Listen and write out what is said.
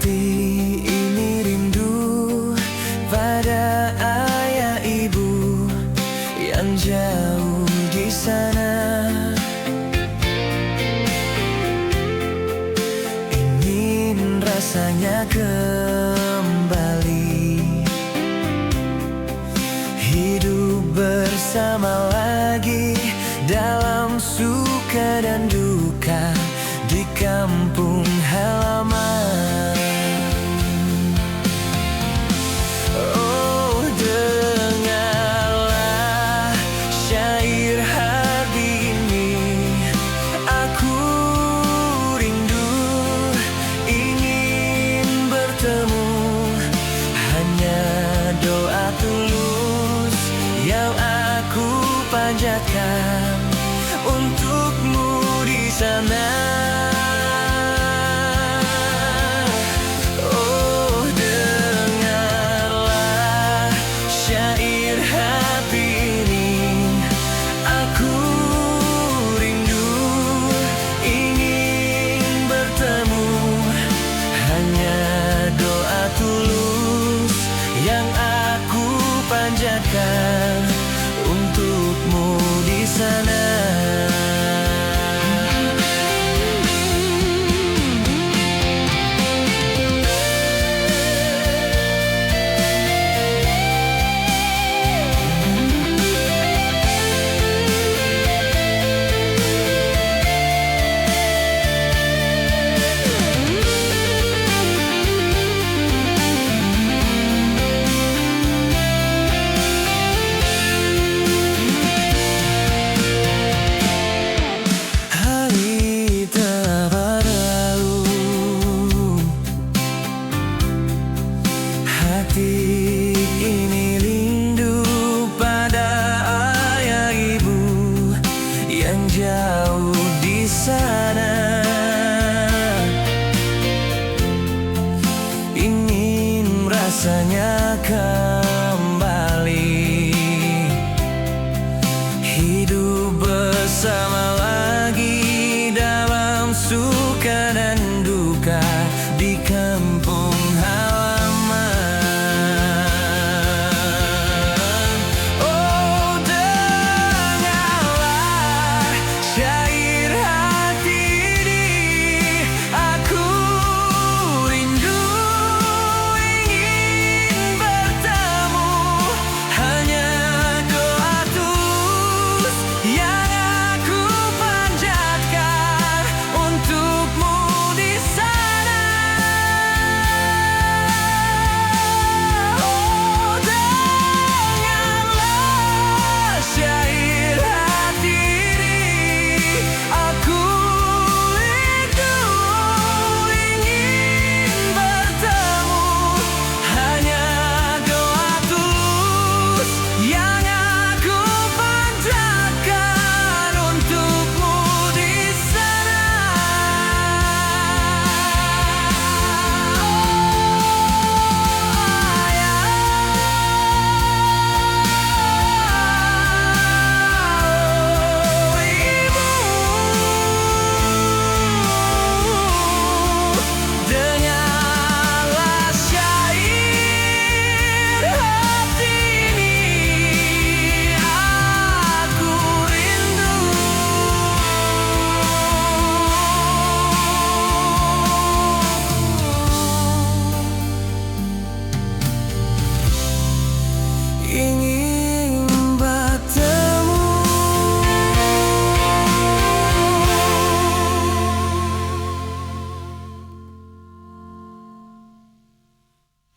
Hati ini rindu pada ayah ibu yang jauh di sana. Ingin rasanya kembali hidup bersama lagi dalam suka dan duka di kampung halaman. Oh, dengarlah syair hati ini. Aku rindu ingin bertemu. Hanya doa tulus yang aku panjatkan untukmu di sana. Oh, dengarlah syair hati ini. Aku rindu ingin bertemu. Hanya doa tulus yang aku panjatkan untukmu di sana. Hati ini rindu pada ayah ibu yang jauh di sana. Ingin rasanya kembali hidup bersama lagi dalam suka dan duka di kampung halaman. Ingin